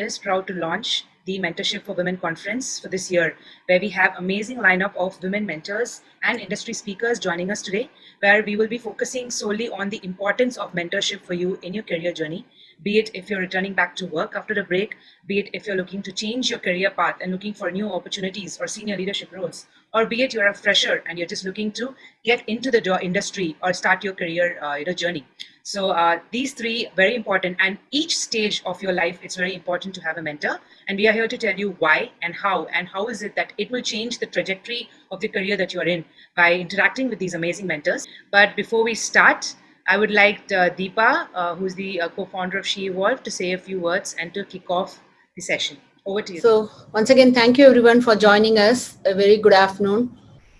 is proud to launch the Mentorship for Women Conference for this year, where we have amazing lineup of women mentors and industry speakers joining us today, where we will be focusing solely on the importance of mentorship for you in your career journey, be it if you're returning back to work after a break, be it if you're looking to change your career path and looking for new opportunities or senior leadership roles, or be it you're a fresher and you're just looking to get into the industry or start your career journey. So these three very important, and each stage of your life, it's very important to have a mentor. And we are here to tell you why and how is it that it will change the trajectory of the career that you are in by interacting with these amazing mentors. But before we start, I would like Deepa, who's the co-founder of Shevolve, to say a few words and to kick off the session. Over to you. So once again, thank you everyone for joining us. A very good afternoon.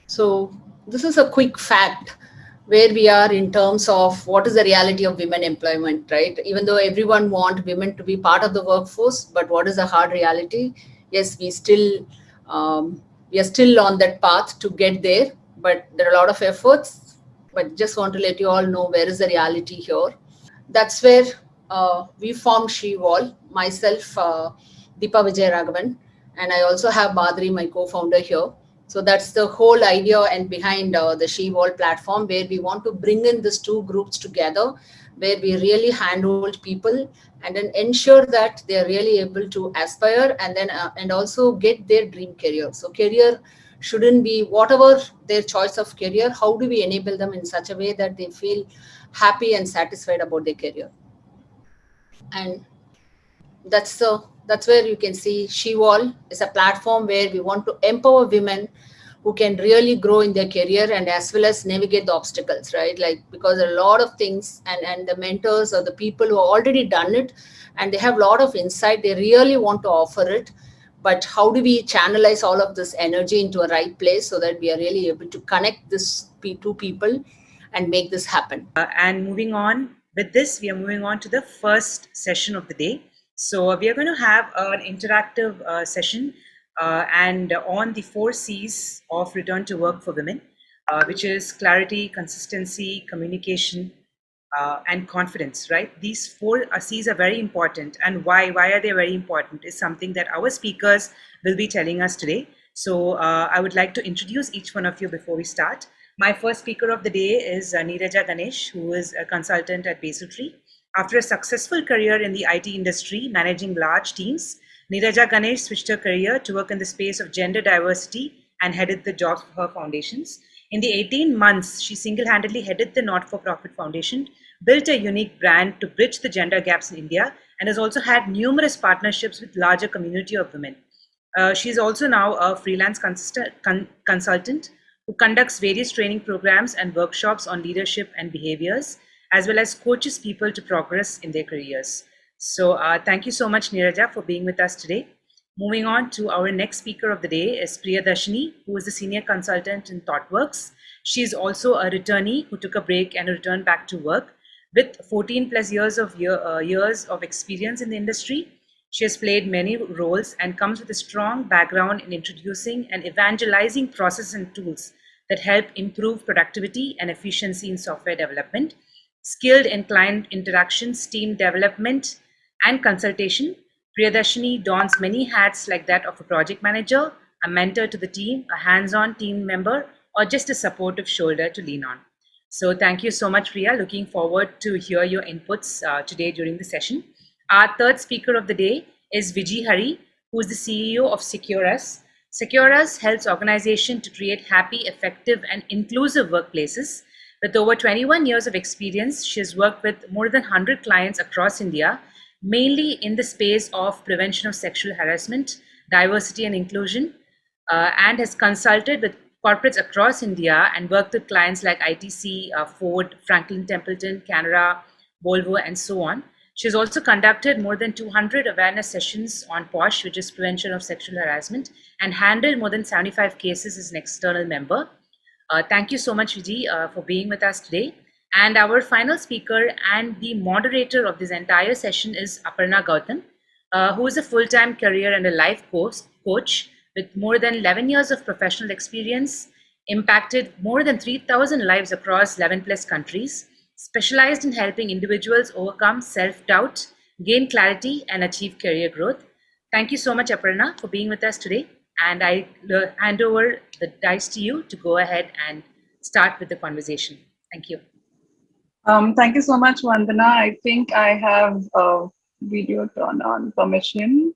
So this is a quick fact where we are in terms of what is the reality of women employment, right? Even though everyone wants women to be part of the workforce, but what is the hard reality? Yes, we are still on that path to get there, but there are a lot of efforts. But just want to let you all know where is the reality here. That's where we formed Shevolve, myself, Deepa Vijay Raghavan, and I also have Madhuri, my co-founder here. So that's the whole idea and behind the Shevolve platform, where we want to bring in these two groups together, where we really handhold people and then ensure that they are really able to aspire and then and also get their dream career. So career shouldn't be whatever their choice of career. How do we enable them in such a way that they feel happy and satisfied about their career? And that's where you can see Shevolve is a platform where we want to empower women who can really grow in their career and as well as navigate the obstacles, right? Like, because there are a lot of things and the mentors or the people who have already done it and they have a lot of insight, they really want to offer it. But how do we channelize all of this energy into a right place so that we are really able to connect this two people and make this happen? And moving on with this, we are moving on to the first session of the day. So we are going to have an interactive session and on the 4C's of return to work for women, which is clarity, consistency, communication, and confidence, right? These 4C's are very important. And why are they very important is something that our speakers will be telling us today. So I would like to introduce each one of you before we start. My first speaker of the day is Neeraja Ganesh, who is a consultant at Basotri. After a successful career in the IT industry, managing large teams, Neeraja Ganesh switched her career to work in the space of gender diversity and headed the jobs for her foundations. In the 18 months, she single-handedly headed the not-for-profit foundation, built a unique brand to bridge the gender gaps in India, and has also had numerous partnerships with larger community of women. She is also now a freelance consultant who conducts various training programs and workshops on leadership and behaviors, as well as coaches people to progress in their careers. So thank you so much, Neeraja, for being with us today. Moving on to our next speaker of the day is Priya Darshini, who is a senior consultant in ThoughtWorks. She is also a returnee who took a break and returned back to work. With 14 plus years of experience in the industry, she has played many roles and comes with a strong background in introducing and evangelizing processes and tools that help improve productivity and efficiency in software development. Skilled in client interactions, team development, and consultation, Priyadarshini dons many hats like that of a project manager, a mentor to the team, a hands-on team member, or just a supportive shoulder to lean on. So thank you so much, Priya. Looking forward to hear your inputs today during the session. Our third speaker of the day is Viji Hari, who is the CEO of Securus. Securus helps organizations to create happy, effective, and inclusive workplaces. With over 21 years of experience, she has worked with more than 100 clients across India, mainly in the space of prevention of sexual harassment, diversity and inclusion, and has consulted with corporates across India and worked with clients like ITC, Ford, Franklin Templeton, Canara, Volvo, and so on. She has also conducted more than 200 awareness sessions on POSH, which is prevention of sexual harassment, and handled more than 75 cases as an external member. Thank you so much, Viji, for being with us today. And our final speaker and the moderator of this entire session is Aparna Gautam, who is a full-time career and a life coach with more than 11 years of professional experience, impacted more than 3,000 lives across 11 plus countries, specialized in helping individuals overcome self-doubt, gain clarity, and achieve career growth. Thank you so much, Aparna, for being with us today. And I hand over the dice to you to go ahead and start with the conversation. Thank you. Thank you so much, Vandana. I think I have a video turn on permission.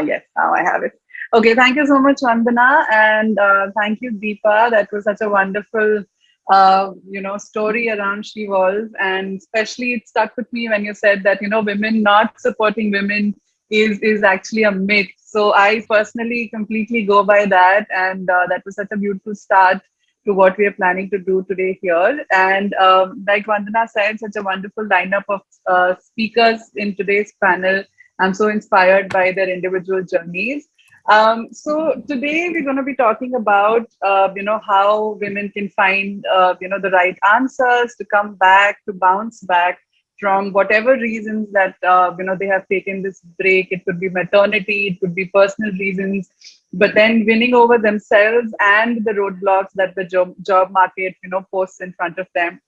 Yes, now I have it. Okay, thank you so much, Vandana, and thank you, Deepa. That was such a wonderful, story around Shevolve, and especially it stuck with me when you said that women not supporting women is actually a myth. So I personally completely go by that, and that was such a beautiful start to what we are planning to do today here. And like Vandana said, such a wonderful lineup of speakers in today's panel. I'm so inspired by their individual journeys. So today we're going to be talking about, how women can find, the right answers to come back, to bounce back from whatever reasons that they have taken this break. It could be maternity, it could be personal reasons, but then winning over themselves and the roadblocks that the job market posts in front of them.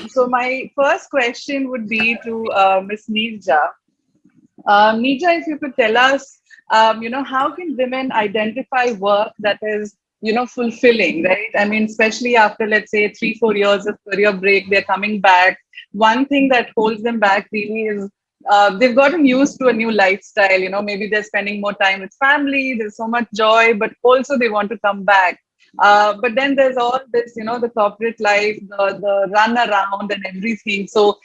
So my first question would be to Miss Neeraja. Neeraja, if you could tell us, how can women identify work that is, fulfilling, right? I mean, especially after, let's say, 3-4 years of career break, they're coming back. One thing that holds them back really is they've gotten used to a new lifestyle. Maybe they're spending more time with family. There's so much joy, but also they want to come back. But then there's all this, the corporate life, the run around and everything. So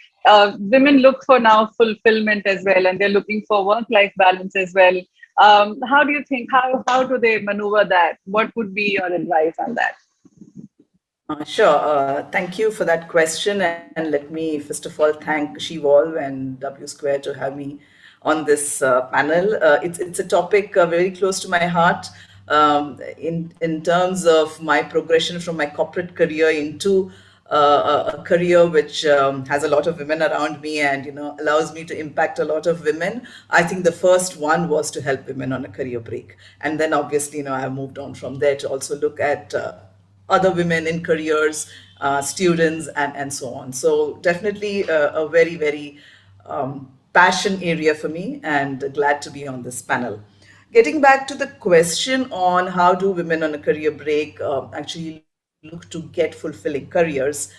women look for now fulfillment as well, and they're looking for work-life balance as well. How do you think? How do they maneuver that? What would be your advice on that? Sure. Thank you for that question. And let me, first of all, thank Shevolve and WSquare to have me on this panel. It's a topic very close to my heart in terms of my progression from my corporate career into a career which has a lot of women around me and allows me to impact a lot of women. I think the first one was to help women on a career break, and then obviously I've moved on from there to also look at other women in careers, students, and so on. So definitely a very, very passion area for me, and glad to be on this panel. Getting back to the question on how do women on a career break actually look to get fulfilling careers,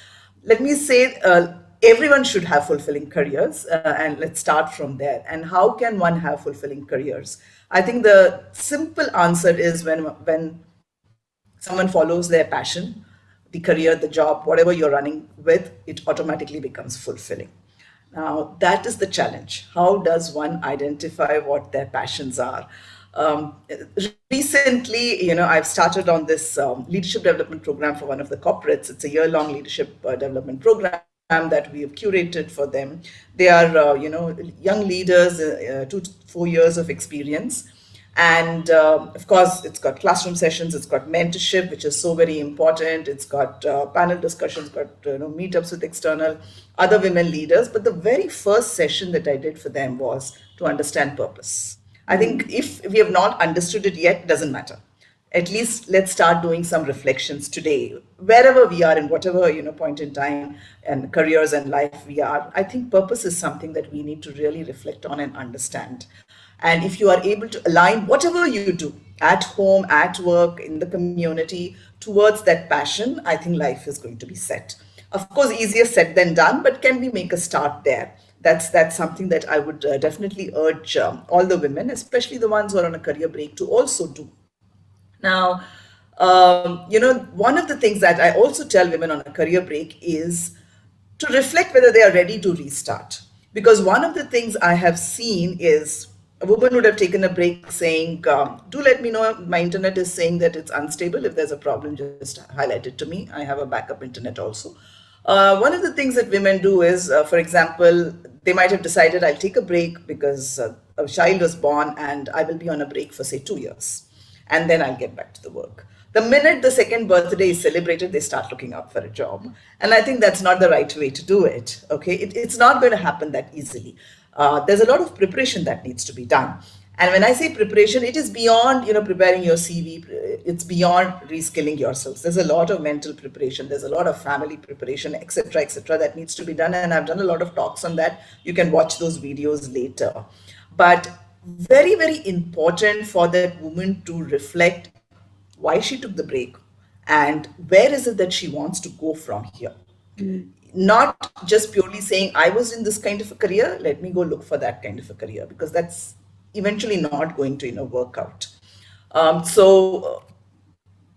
let me say everyone should have fulfilling careers, and let's start from there. And how can one have fulfilling careers? I think the simple answer is when someone follows their passion, the career, the job, whatever you're running with, it automatically becomes fulfilling. Now, that is the challenge. How does one identify what their passions are? Um, Recently, I've started on this leadership development program for one of the corporates. It's a year-long leadership development program that we have curated for them. They are, young leaders, 2 to 4 years of experience. And of course, it's got classroom sessions, it's got mentorship, which is so very important. It's got panel discussions, got meetups with external other women leaders. But the very first session that I did for them was to understand purpose. I think if we have not understood it yet, it doesn't matter. At least let's start doing some reflections today, wherever we are, in whatever point in time and careers and life we are. I think purpose is something that we need to really reflect on and understand. And if you are able to align whatever you do at home, at work, in the community towards that passion, I think life is going to be set. Of course, easier said than done, but can we make a start there? That's something that I would definitely urge all the women, especially the ones who are on a career break, to also do. Now, one of the things that I also tell women on a career break is to reflect whether they are ready to restart. Because one of the things I have seen is a woman would have taken a break saying, do let me know, my internet is saying that it's unstable. If there's a problem, just highlight it to me. I have a backup internet also. One of the things that women do is, for example, they might have decided I'll take a break because a child was born and I will be on a break for, say, 2 years. And then I'll get back to the work. The minute the second birthday is celebrated, they start looking out for a job. And I think that's not the right way to do it. Okay, it's not going to happen that easily. There's a lot of preparation that needs to be done. And when I say preparation, it is beyond, preparing your CV. It's beyond reskilling yourselves. There's a lot of mental preparation. There's a lot of family preparation, etc., that needs to be done. And I've done a lot of talks on that. You can watch those videos later. But very, very important for that woman to reflect why she took the break and where is it that she wants to go from here. Not just purely saying, I was in this kind of a career, let me go look for that kind of a career, because that's eventually not going to, work out. So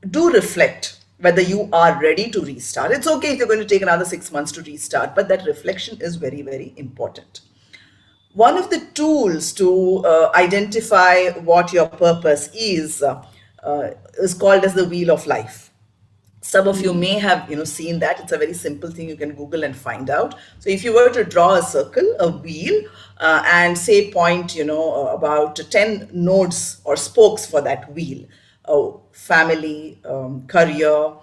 do reflect whether you are ready to restart. It's okay if you're going to take another 6 months to restart, but that reflection is very, very important. One of the tools to identify what your purpose is called as the wheel of life. Some of you may have seen that. It's a very simple thing, you can Google and find out. So if you were to draw a circle, a wheel, and say point about 10 nodes or spokes for that wheel: family, career,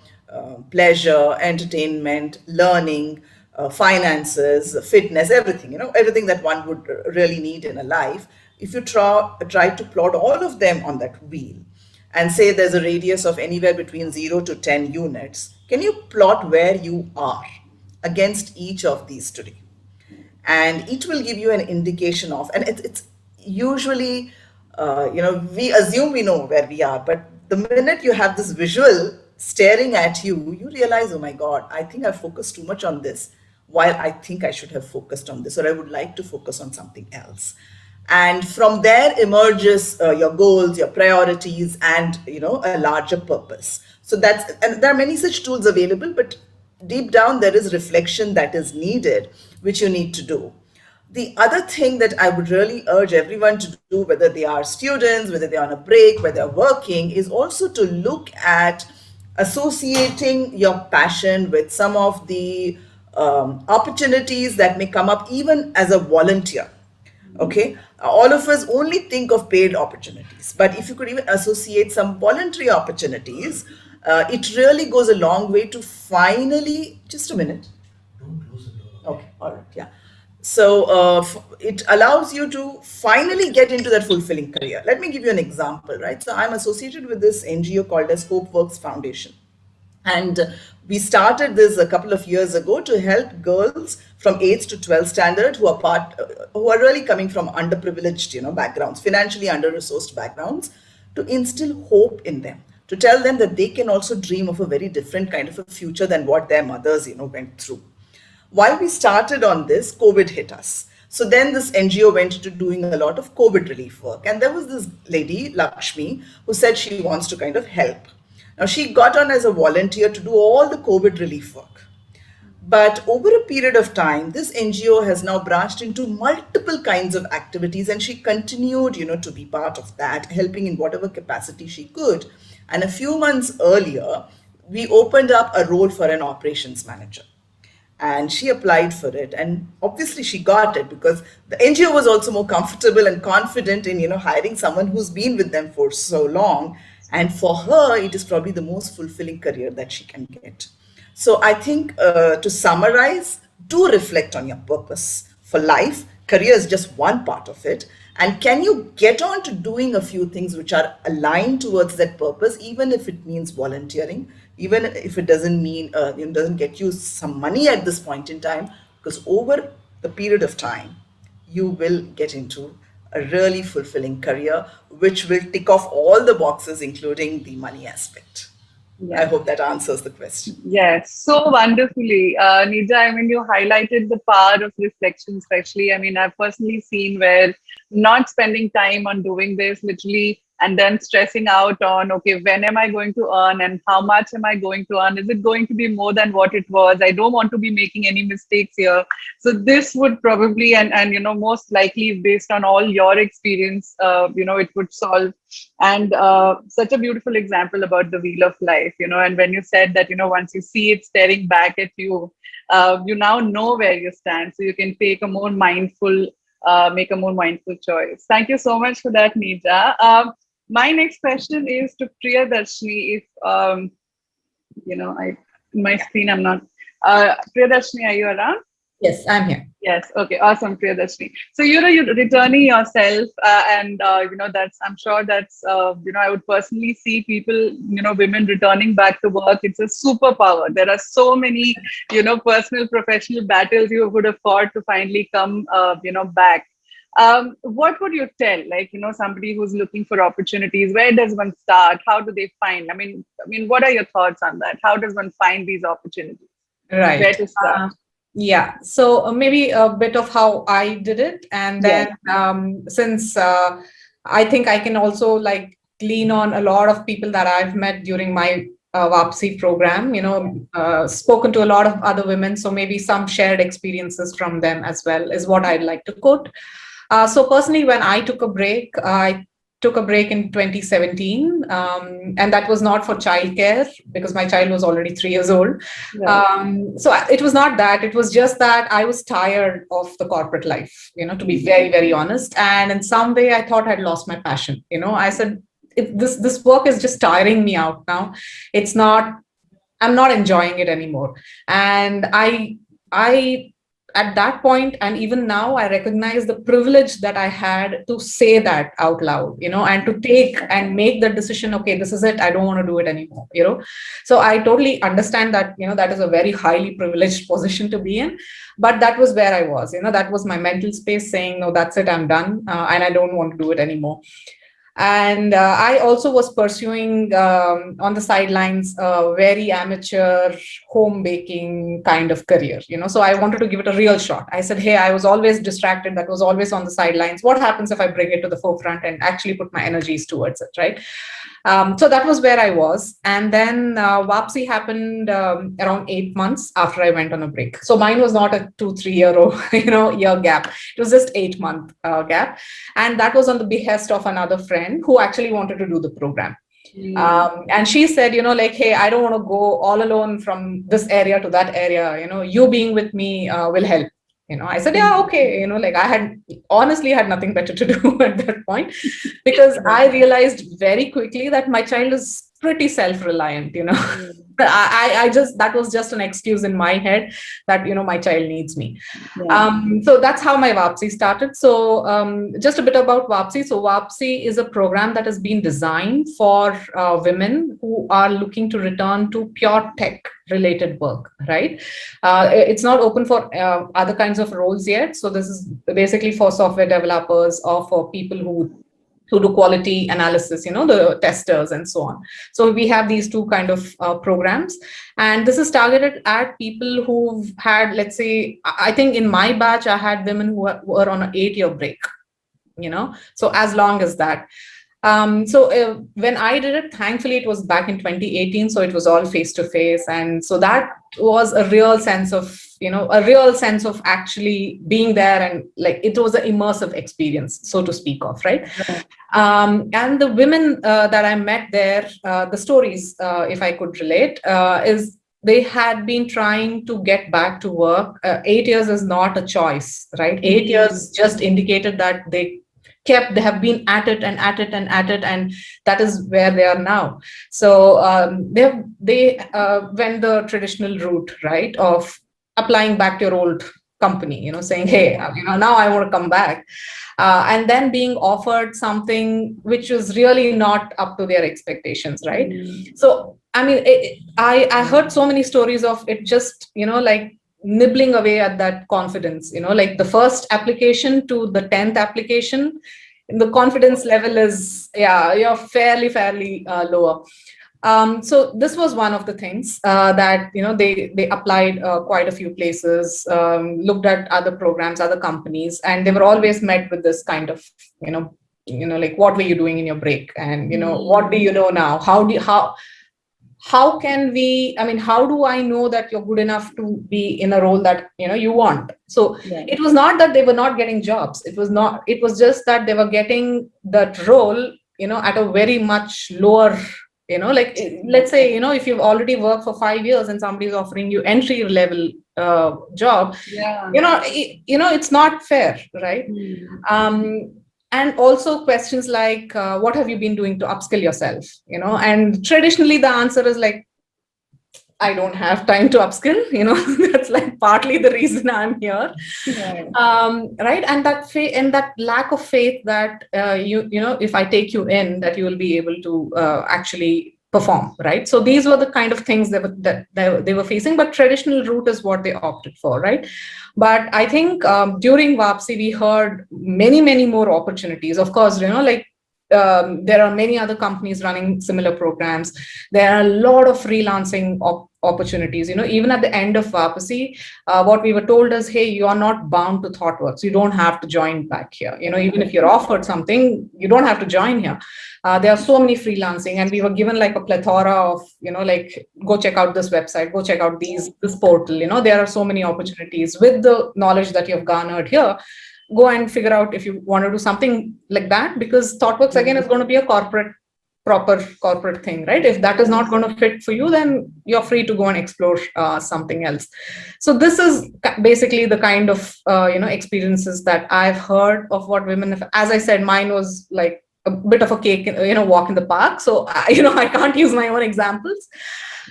pleasure, entertainment, learning, finances, fitness, everything, everything that one would really need in a life. If you try to plot all of them on that wheel and say there's a radius of anywhere between 0 to 10 units, can you plot where you are against each of these today? And it will give you an indication of, and it's usually, we assume we know where we are, but the minute you have this visual staring at you, you realize, oh my God, I think I focused too much on this, while I think I should have focused on this, or I would like to focus on something else. And from there emerges your goals, your priorities, and a larger purpose. So and there are many such tools available, but deep down there is reflection that is needed, which you need to do. The other thing that I would really urge everyone to do, whether they are students, whether they're on a break, whether they're working, is also to look at associating your passion with some of the opportunities that may come up even as a volunteer. Okay, all of us only think of paid opportunities, but if you could even associate some voluntary opportunities, it really goes a long way to finally, just a minute. Don't close the door. Okay, all right, yeah. So it allows you to finally get into that fulfilling career. Let me give you an example, right? So I'm associated with this NGO called as Hope Works Foundation. And we started this a couple of years ago to help girls from 8th to 12th standard who are really coming from underprivileged, backgrounds, financially under-resourced backgrounds, to instill hope in them, to tell them that they can also dream of a very different kind of a future than what their mothers, went through. While we started on this, COVID hit us. So then this NGO went to doing a lot of COVID relief work. And there was this lady, Lakshmi, who said she wants to kind of help. Now, she got on as a volunteer to do all the COVID relief work. But over a period of time, this NGO has now branched into multiple kinds of activities, and she continued, to be part of that, helping in whatever capacity she could. And a few months earlier, we opened up a role for an operations manager. And she applied for it, and obviously she got it because the NGO was also more comfortable and confident in hiring someone who's been with them for so long. And for her, it is probably the most fulfilling career that she can get. So I think to summarize, do reflect on your purpose for life. Career is just one part of it. And can you get on to doing a few things which are aligned towards that purpose, even if it means volunteering, even if it doesn't mean, doesn't get you some money at this point in time, because over the period of time, you will get into a really fulfilling career, which will tick off all the boxes, including the money aspect. Yeah. I hope that answers the question. Yes, so wonderfully. Neeraja, I mean, you highlighted the power of reflection, especially. I mean, I've personally seen where not spending time on doing this, literally, and then stressing out on, okay, when am I going to earn and how much am I going to earn? Is it going to be more than what it was? I don't want to be making any mistakes here. So this would probably, and most likely based on all your experience, it would solve. And such a beautiful example about the wheel of life, and when you said that, once you see it staring back at you, you now know where you stand. So you can take a more mindful, make a more mindful choice. Thank you so much for that, Neeraja. My next question is to Priya Darshini. If, my screen, I'm not, Priya Darshini, are you around? Yes, I'm here. Yes. Okay. Awesome, Priya Darshini. So you're returning yourself, and that's, I'm sure that's I would personally see people, women returning back to work. It's a superpower. There are so many personal, professional battles you would have fought to finally come back. What would you tell, like, somebody who's looking for opportunities? Where does one start? How do they find? I mean, what are your thoughts on that? How does one find these opportunities? Where Right. to start? Yeah. So maybe a bit of how I did it. And Yes. then since I think I can also like lean on a lot of people that I've met during my WAPSI program, spoken to a lot of other women. So maybe some shared experiences from them as well is what I'd like to quote. So personally, when I took a break, I took a break in 2017, and that was not for childcare because my child was already 3 years old. Right. So it was not that. It was just that I was tired of the corporate life, to be very, very honest. And in some way, I thought I'd lost my passion. I said, this work is just tiring me out now. It's not. I'm not enjoying it anymore. And I at that point and even now I recognize the privilege that I had to say that out loud, and to take and make the decision, okay, this is it, I don't want to do it anymore. So I totally understand that, that is a very highly privileged position to be in, but that was where I was. That was my mental space saying, no, that's it, I'm done, and I don't want to do it anymore. And I also was pursuing on the sidelines a very amateur home baking kind of career, so I wanted to give it a real shot. I said, hey, I was always distracted, that was always on the sidelines. What happens if I bring it to the forefront and actually put my energies towards it, right? So that was where I was. And then WAPSI happened around 8 months after I went on a break. So mine was not a 2-3 year year gap. It was just 8 month gap. And that was on the behest of another friend who actually wanted to do the program. And she said, like, hey, I don't want to go all alone from this area to that area. You being with me will help. I said, yeah, okay. Like I had honestly had nothing better to do at that point, because I realized very quickly that my child is pretty self-reliant. I just, that was just an excuse in my head that, my child needs me. So that's how my WAPSI started. So just a bit about WAPSI. So WAPSI is a program that has been designed for women who are looking to return to pure tech related work, right? It's not open for other kinds of roles yet. So this is basically for software developers or for people who do quality analysis, the testers and so on. So we have these two kind of programs, and this is targeted at people who've had, let's say, I think in my batch, I had women who were on an 8-year break, so as long as that. So when I did it, thankfully, it was back in 2018. So it was all face to face. And so that was a real sense of, actually being there. And like, it was an immersive experience, so to speak of, right? And the women that I met there, the stories, if I could relate, is they had been trying to get back to work. 8 years is not a choice, right? 8 years just indicated that they have been at it and at it and at it, and that is where they are now. So they went the traditional route, right, of applying back to your old company, saying, hey, now I want to come back, and then being offered something which was really not up to their expectations, right? So I mean, I heard so many stories of it just, like nibbling away at that confidence, like the first application to the 10th application, the confidence level is, you're fairly lower. So this was one of the things that, they applied quite a few places, looked at other programs, other companies, and they were always met with this kind of, like, what were you doing in your break? And, what do you know now? How can we, how do I know that you're good enough to be in a role that, you want? So it was not that they were not getting jobs. It was just that they were getting that role, at a very much lower, like, let's say, if you've already worked for 5 years and somebody's offering you entry level job, it's not fair, right? And also questions like, what have you been doing to upskill yourself? And traditionally the answer is like, I don't have time to upskill. That's like partly the reason I'm here. Right. And that lack of faith that, if I take you in, that you will be able to actually perform, right? So these were the kind of things that they were facing, but traditional route is what they opted for, right? But I think during Vapsi, we heard many more opportunities. Of course, like there are many other companies running similar programs. There are a lot of freelancing opportunities. Even at the end of Vapsi, what we were told is, hey, you are not bound to ThoughtWorks. You don't have to join back here. Even if you're offered something, you don't have to join here. There are so many freelancing, and we were given like a plethora of, like, go check out this website, go check out this portal. There are so many opportunities with the knowledge that you've garnered here. Go and figure out if you want to do something like that, because ThoughtWorks again is going to be a proper corporate thing, right? If that is not going to fit for you, then you're free to go and explore something else. So this is basically the kind of experiences that I've heard of what women have. As I said, mine was like a bit of a cake, walk in the park. So I can't use my own examples.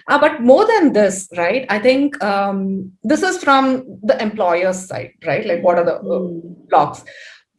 But more than this, right, I think this is from the employer's side, right? Like, what are the blocks?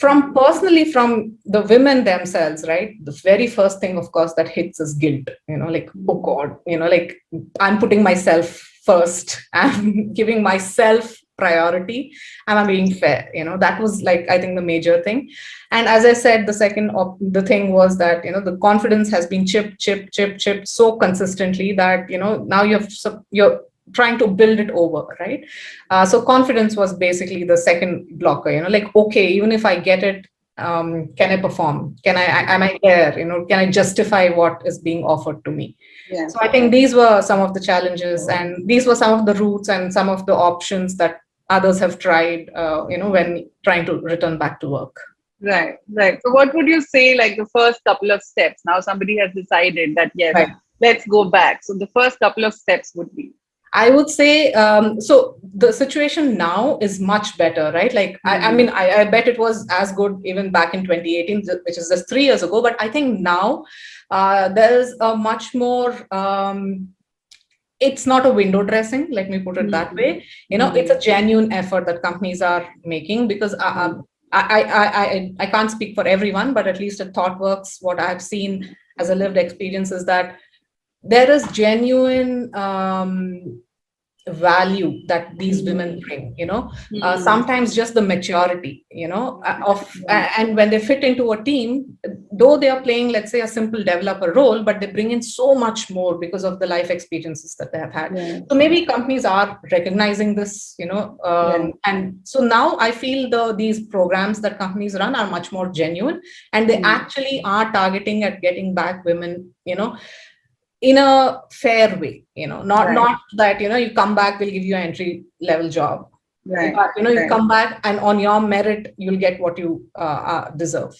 From the women themselves, right? The very first thing, of course, that hits is guilt, like, oh God, like, I'm putting myself first, I'm giving myself priority, and I'm being fair. That was, like, I think the major thing. And as I said, the thing was that, the confidence has been chipped so consistently that, now you're trying to build it over, right? So confidence was basically the second blocker, like, okay, even if I get it, can I perform? Am I there? Can I justify what is being offered to me? Yeah. So I think these were some of the challenges, and these were some of the routes and some of the options that others have tried, when trying to return back to work. Right. So what would you say, like, the first couple of steps? Now somebody has decided that, yes, Right. let's go back. So the first couple of steps would be? I would say, so the situation now is much better, right? Like, I mean, I bet it was as good even back in 2018, which is just 3 years ago. But I think now there's a much more, it's not a window dressing, let me put it that way. It's a genuine effort that companies are making, because I can't speak for everyone, but at least at ThoughtWorks, what I've seen as a lived experience is that there is genuine value that these women bring, sometimes just the maturity, and when they fit into a team, though they are playing, let's say, a simple developer role, but they bring in so much more because of the life experiences that they have had. So maybe companies are recognizing this, and so now I feel these programs that companies run are much more genuine, and they actually are targeting at getting back women, in a fair way, not that, you come back, we'll give you an entry level job. Right. But, you come back, and on your merit, you'll get what you deserve.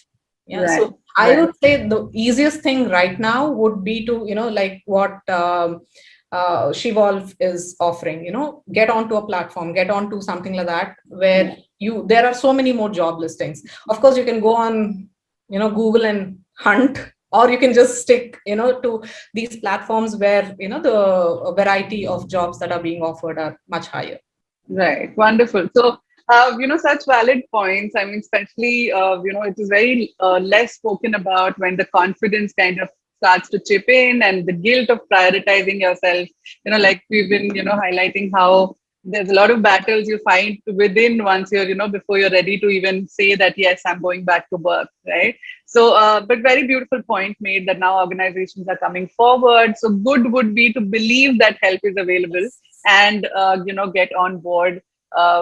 Yeah. Right. So I would say the easiest thing right now would be to, like what Shevolve is offering, get onto a platform, get onto something like that, where there are so many more job listings. Of course, you can go on, Google and hunt, or you can just stick, to these platforms where, the variety of jobs that are being offered are much higher. Right. Wonderful. So, such valid points. I mean, especially, it is very less spoken about when the confidence kind of starts to chip in, and the guilt of prioritizing yourself. Like we've been, highlighting how there's a lot of battles you find within once you're, before you're ready to even say that, yes, I'm going back to work, right? So, but very beautiful point made that now organizations are coming forward. So good would be to believe that help is available, and, get on board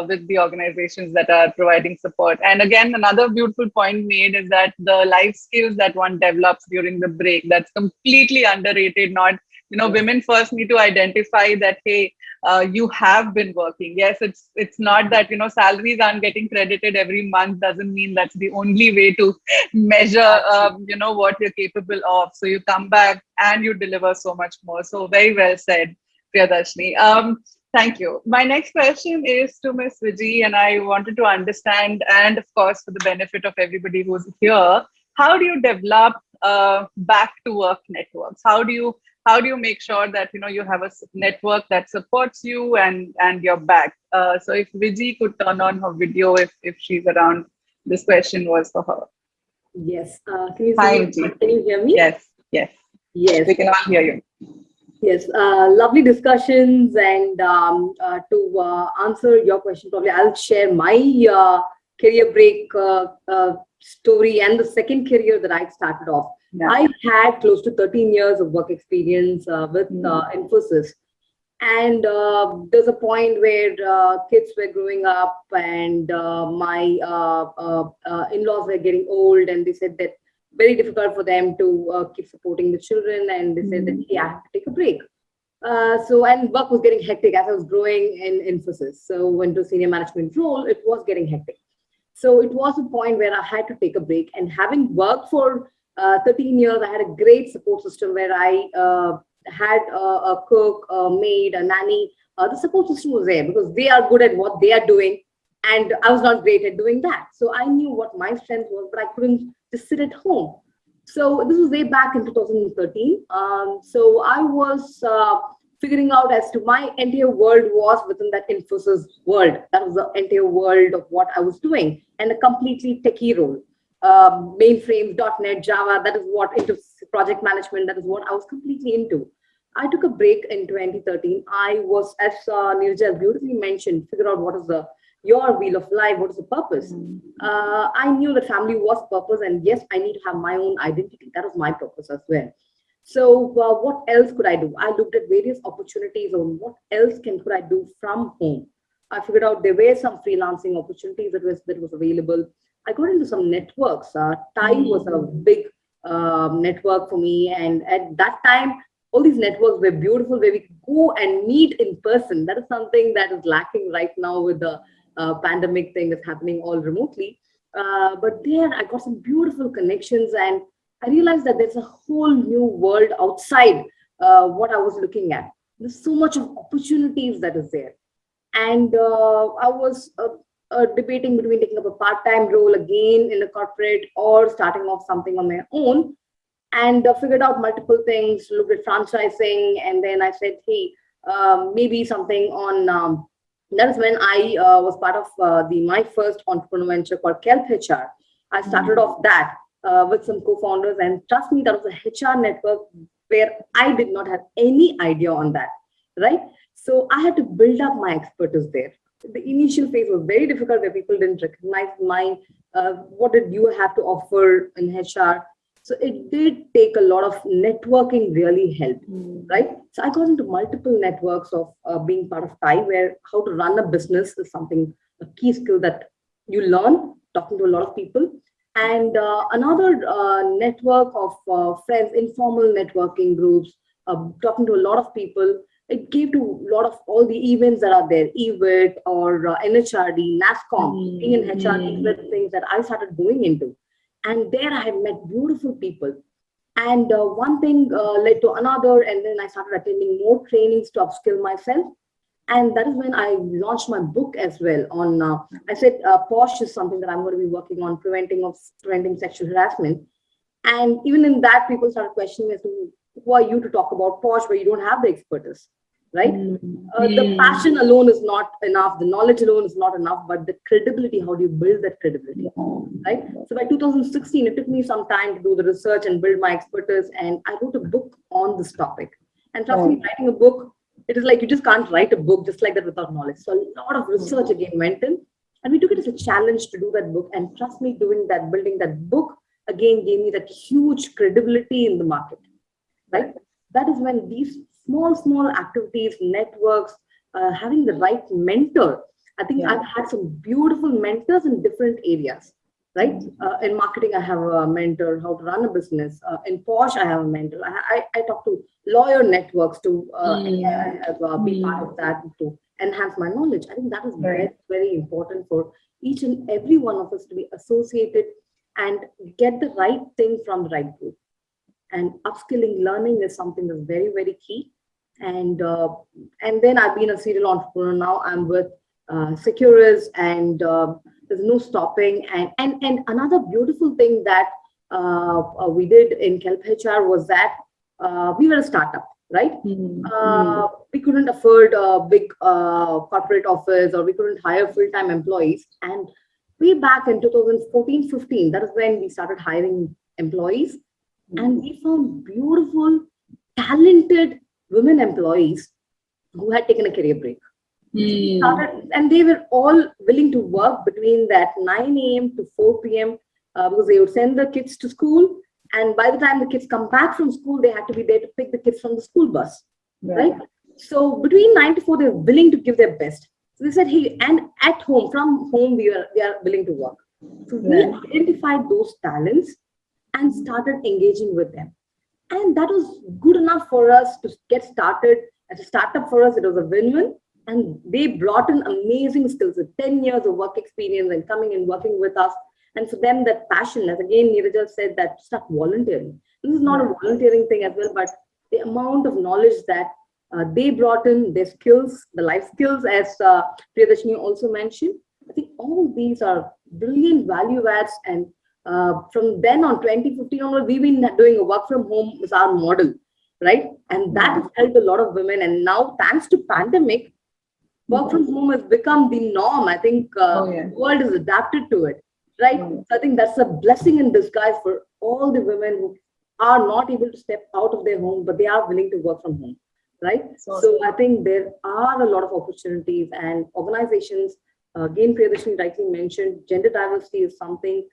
with the organizations that are providing support. And again, another beautiful point made is that the life skills that one develops during the break, that's completely underrated. Not, women first need to identify that, hey, you have been working. Yes, it's not that, salaries aren't getting credited every month doesn't mean that's the only way to measure, what you're capable of. So you come back and you deliver so much more. So very well said, Priya Darshini. Thank you. My next question is to Ms. Viji, and I wanted to understand, and of course, for the benefit of everybody who's here, how do you develop back to work networks? How do you make sure that you have a network that supports you and you're back? So if Viji could turn on her video if she's around, this question was for her. Yes. Can you Hi, see me? Viji. Can you hear me? Yes. Yes. We can all hear you. Yes, lovely discussions. And to answer your question, probably I'll share my career break story and the second career that I started off. Yeah. I had close to 13 years of work experience with Infosys. And there's a point where kids were growing up, and my in-laws were getting old, and they said that very difficult for them to keep supporting the children, and they said that, yeah, I have to take a break. And work was getting hectic as I was growing in Infosys. So went to senior management role, it was getting hectic. So it was a point where I had to take a break. And having worked for 13 years, I had a great support system where I had a cook, a maid, a nanny. The support system was there because they are good at what they are doing. And I was not great at doing that. So I knew what my strength was, but I couldn't just sit at home. So this was way back in 2013. So I was figuring out as to my entire world was within that Infosys world. That was the entire world of what I was doing, and a completely techie role. Mainframes, .NET, Java, that is what into project management, that is what I was completely into. I took a break in 2013. I was, as Neeraja beautifully mentioned, figure out what is your wheel of life, what is the purpose. I knew that family was purpose, and yes, I need to have my own identity. That was my purpose as well. So what else could I do? I looked at various opportunities on what else could I do from home. I figured out there were some freelancing opportunities that was available. I got into some networks. TIE was a big network for me, and at that time, all these networks were beautiful, where we could go and meet in person. That is something that is lacking right now with the pandemic thing that's happening all remotely. But there, I got some beautiful connections, and I realized that there's a whole new world outside what I was looking at. There's so much of opportunities that is there. And I was debating between taking up a part-time role again in a corporate or starting off something on my own, and figured out multiple things, looked at franchising, and then I said, hey, maybe something on, that is when I was part of my first entrepreneur venture called Kelp HR. I started off that with some co-founders, and trust me, that was a HR network where I did not have any idea on that, right? So I had to build up my expertise there. The initial phase was very difficult, where people didn't recognize what did you have to offer in HR. So it did take a lot of networking, really helped, right? So I got into multiple networks of being part of TIE, where how to run a business is something, a key skill that you learn talking to a lot of people. And another network of friends, informal networking groups, talking to a lot of people. It gave to a lot of all the events that are there, EVIT or NHRD, NASCOM, being in HR, these were the things that I started going into. And there I had met beautiful people. And one thing led to another, and then I started attending more trainings to upskill myself. And that is when I launched my book as well on, I said, POSH is something that I'm going to be working on, preventing sexual harassment. And even in that, people started questioning as to who are you to talk about POSH where you don't have the expertise, right? The passion alone is not enough. The knowledge alone is not enough, but the credibility, how do you build that credibility, right? So by 2016, it took me some time to do the research and build my expertise. And I wrote a book on this topic. And trust me, writing a book, it is like you just can't write a book just like that without knowledge. So a lot of research again went in, and we took it as a challenge to do that book. And trust me, doing that, building that book again gave me that huge credibility in the market, right? That is when these small activities, networks, having the right mentor. I think I've had some beautiful mentors in different areas, right? In marketing, I have a mentor, how to run a business. In POSH, I have a mentor. I talk to lawyer networks to be part of that, to enhance my knowledge. I think that is very, very important for each and every one of us to be associated and get the right thing from the right group. And upskilling, learning is something that's very, very key. And then I've been a serial entrepreneur. Now I'm with Securiz, and there's no stopping. And another beautiful thing that we did in Kelp HR was that we were a startup, right? We couldn't afford a big corporate office, or we couldn't hire full-time employees. And way back in 2014-15, that is when we started hiring employees. And we found beautiful, talented women employees who had taken a career break. And they were all willing to work between that 9 a.m. to 4 p.m. Because they would send the kids to school. And by the time the kids come back from school, they had to be there to pick the kids from the school bus. Right? So between 9 to 4, they were willing to give their best. So they said, hey, and at home, from home, we are willing to work. So we identified those talents and started engaging with them. And that was good enough for us to get started. As a startup for us, it was a win-win. And they brought in amazing skills with 10 years of work experience and coming and working with us. And for them, that passion, as again, Neeraja said, that start volunteering. This is not a volunteering thing as well, but the amount of knowledge that they brought in, their skills, the life skills, as Priya Darshini also mentioned. I think all these are brilliant value adds. And from then on, 2015 onward, we've been doing a work from home as our model, right? And that has helped a lot of women. And now, thanks to pandemic, work from home has become the norm. I think the world is adapted to it, right? So I think that's a blessing in disguise for all the women who are not able to step out of their home, but they are willing to work from home, right? So I think there are a lot of opportunities and organizations. Again, Priya Darshini rightly mentioned, gender diversity is something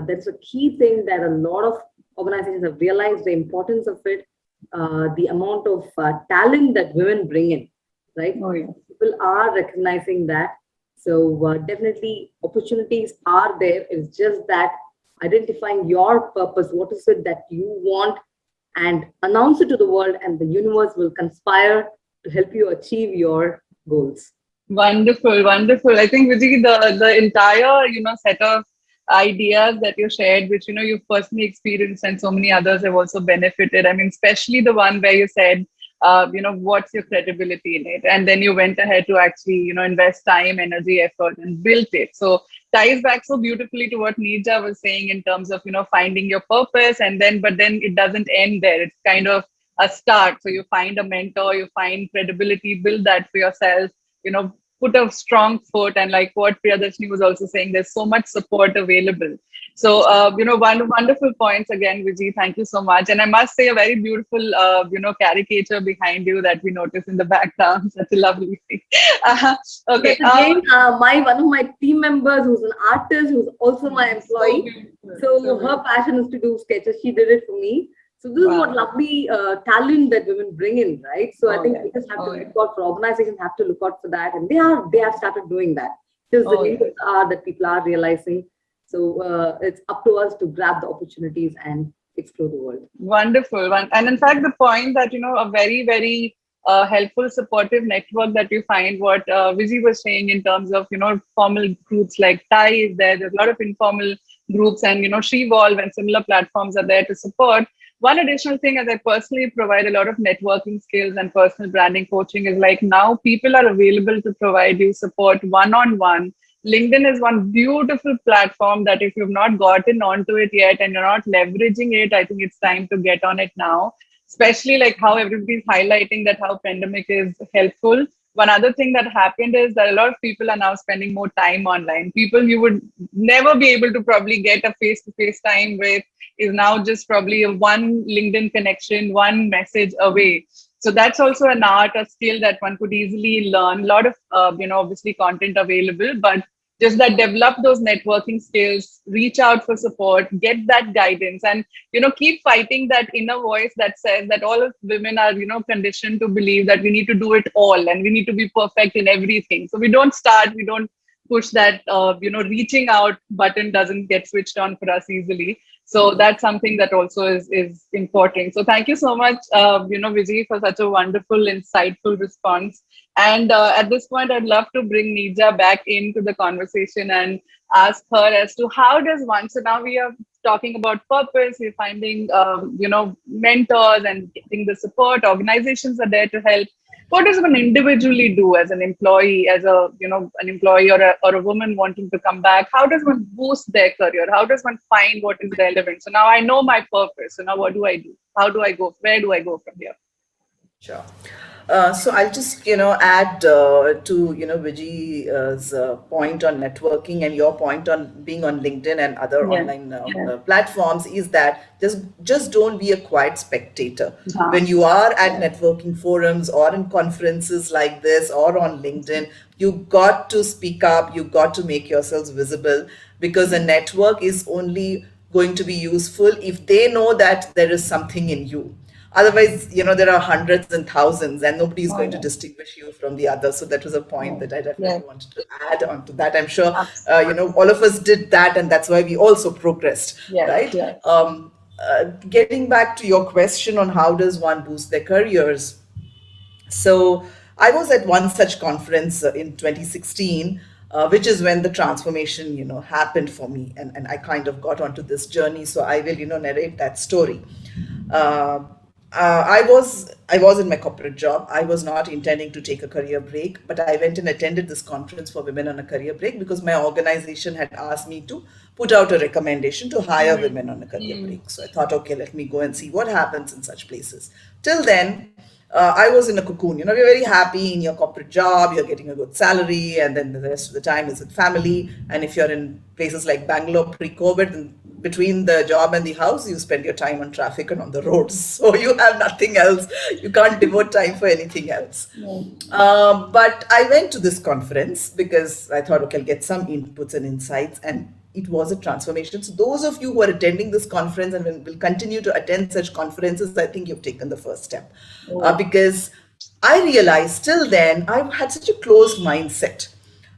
that's a key thing that a lot of organizations have realized the importance of it, the amount of talent that women bring in, right? People are recognizing that. So definitely opportunities are there. It's just that identifying your purpose, what is it that you want, and announce it to the world, and the universe will conspire to help you achieve your goals. Wonderful, wonderful. I think, Viji, the entire, set of ideas that you shared, which, you've personally experienced and so many others have also benefited. I mean, especially the one where you said, what's your credibility in it? And then you went ahead to actually, invest time, energy, effort and built it. So ties back so beautifully to what Neeraja was saying in terms of, finding your purpose, and then, but then it doesn't end there. It's kind of a start. So you find a mentor, you find credibility, build that for yourself, put a strong foot. And like what Priya Darshini was also saying, there's so much support available. So, wonderful points again, Viji. Thank you so much. And I must say, a very beautiful, caricature behind you that we notice in the background. Such a lovely thing. Okay. Again, one of my team members, who's an artist, who's also my employee. So her passion is to do sketches. She did it for me. So this is what lovely talent that women bring in, right? So I think we just have to look out for, organizations have to look out for that, and they have started doing that. Just the needs are that people are realizing. So it's up to us to grab the opportunities and explore the world. Wonderful. And in fact, the point that, a very, very helpful, supportive network that you find, what Viji was saying in terms of, formal groups like TIE is there. There's a lot of informal groups, and, Shevolve and similar platforms are there to support. One additional thing, as I personally provide a lot of networking skills and personal branding coaching, is like now people are available to provide you support one-on-one. LinkedIn is one beautiful platform that if you've not gotten onto it yet and you're not leveraging it, I think it's time to get on it now. Especially like how everybody's highlighting that how pandemic is helpful. One other thing that happened is that a lot of people are now spending more time online. People you would never be able to probably get a face-to-face time with is now just probably a one LinkedIn connection, one message away. So that's also an art, a skill that one could easily learn. A lot of, obviously content available, but just that develop those networking skills, reach out for support, get that guidance, and, keep fighting that inner voice that says that all of women are, conditioned to believe that we need to do it all and we need to be perfect in everything. So we don't push that, reaching out button doesn't get switched on for us easily. So that's something that also is important. So thank you so much, Viji, for such a wonderful, insightful response. And at this point, I'd love to bring Neeraja back into the conversation and ask her as to how does one, so now we are talking about purpose, we're finding, mentors and getting the support, organizations are there to help. What does one individually do as an employee, as an employee or a woman wanting to come back? How does one boost their career? How does one find what is relevant? So now I know my purpose. So now what do I do? How do I go? Where do I go from here? Sure. So I'll just, add to, Viji's point on networking and your point on being on LinkedIn and other Yeah. online Yeah. platforms is that just don't be a quiet spectator. Uh-huh. When you are at networking forums or in conferences like this or on LinkedIn, you got to speak up, you got to make yourselves visible, because a network is only going to be useful if they know that there is something in you. Otherwise, there are hundreds and thousands, and nobody is Oh, going to yeah. distinguish you from the other. So that was a point Yeah. that I Yeah. definitely wanted to add on to that. I'm sure, Abs- all of us did that, and that's why we also progressed, Yes. right? Yes. Getting back to your question on how does one boost their careers, so I was at one such conference in 2016, which is when the transformation, happened for me, and I kind of got onto this journey. So I will, narrate that story. Uh, I was in my corporate job. I was not intending to take a career break, but I went and attended this conference for women on a career break because my organization had asked me to put out a recommendation to hire women on a career break. So I thought, okay, let me go and see what happens in such places. Till then, I was in a cocoon. You're very happy in your corporate job, you're getting a good salary, and then the rest of the time is with family. And if you're in places like Bangalore pre-COVID, and between the job and the house, you spend your time on traffic and on the roads. So you have nothing else. You can't devote time for anything else. Yeah. But I went to this conference because I thought, okay, I'll get some inputs and insights, and it was a transformation. So those of you who are attending this conference and will continue to attend such conferences, I think you've taken the first step, Oh. because I realized till then I had such a closed mindset.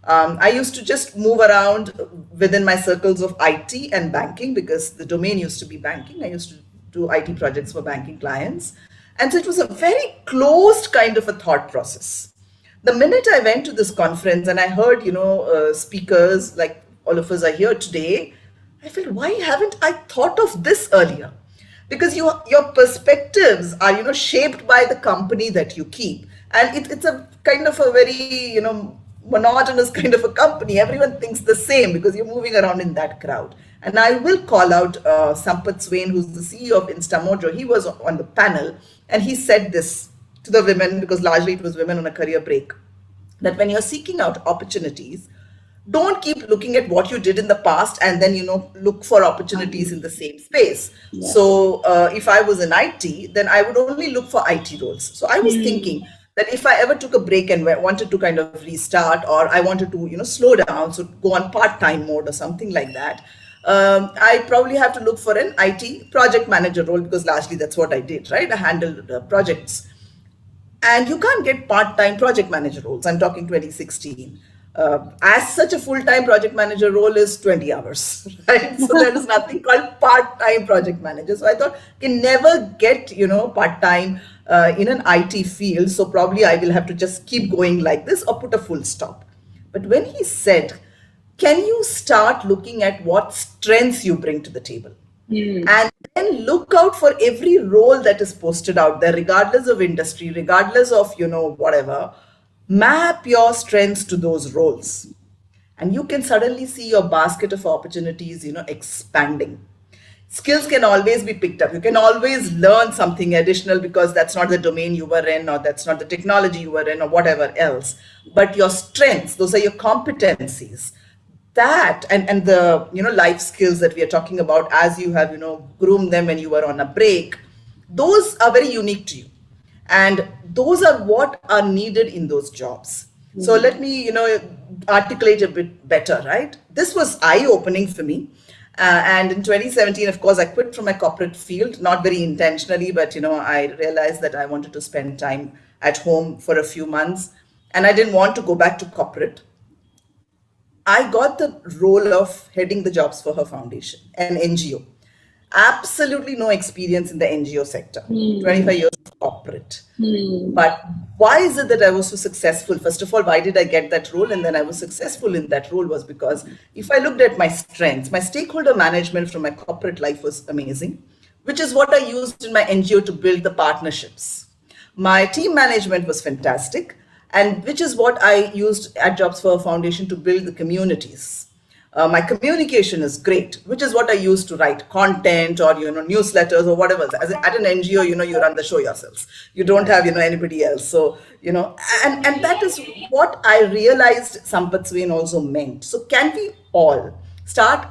I used to just move around within my circles of IT and banking because the domain used to be banking. I used to do IT projects for banking clients. And so it was a very closed kind of a thought process. The minute I went to this conference and I heard, speakers like all of us are here today, I felt, why haven't I thought of this earlier? Because your perspectives are, shaped by the company that you keep, and it's a kind of a very, monotonous kind of a company. Everyone thinks the same because you're moving around in that crowd. And I will call out Sampath Swain, who's the CEO of Instamojo. He was on the panel, and he said this to the women, because largely it was women on a career break, that when you're seeking out opportunities, don't keep looking at what you did in the past and then, look for opportunities in the same space. Yeah. So if I was in IT, then I would only look for IT roles. So I was thinking that if I ever took a break and wanted to kind of restart, or I wanted to, slow down, so go on part-time mode or something like that, I probably have to look for an IT project manager role, because largely that's what I did, right? I handled projects. And you can't get part-time project manager roles. I'm talking 2016. As such, a full-time project manager role is 20 hours, right? So there is nothing called part-time project manager. So I thought, can never get, part-time in an IT field. So probably I will have to just keep going like this or put a full stop. But when he said, can you start looking at what strengths you bring to the table? And then look out for every role that is posted out there, regardless of industry, regardless of, whatever. Map your strengths to those roles. And you can suddenly see your basket of opportunities, expanding. Skills can always be picked up. You can always learn something additional because that's not the domain you were in, or that's not the technology you were in, or whatever else. But your strengths, those are your competencies. That and the life skills that we are talking about, as you have groomed them when you were on a break, those are very unique to you, and those are what are needed in those jobs. So let me articulate a bit better, right? This was eye opening for me. And in 2017, of course, I quit from my corporate field, not very intentionally, but I realized that I wanted to spend time at home for a few months, and I didn't want to go back to corporate. I got the role of heading the jobs for her foundation, an NGO. Absolutely no experience in the NGO sector, 25 years of corporate. But why is it that I was so successful? First of all, why did I get that role? And then I was successful in that role was because if I looked at my strengths, my stakeholder management from my corporate life was amazing, which is what I used in my NGO to build the partnerships. My team management was fantastic, and which is what I used at Jobs for a Foundation to build the communities. My communication is great, which is what I use to write content or newsletters or whatever. As at an NGO, you run the show yourselves. You don't have anybody else. So and that is what I realized Sampath Swain also meant. So can we all start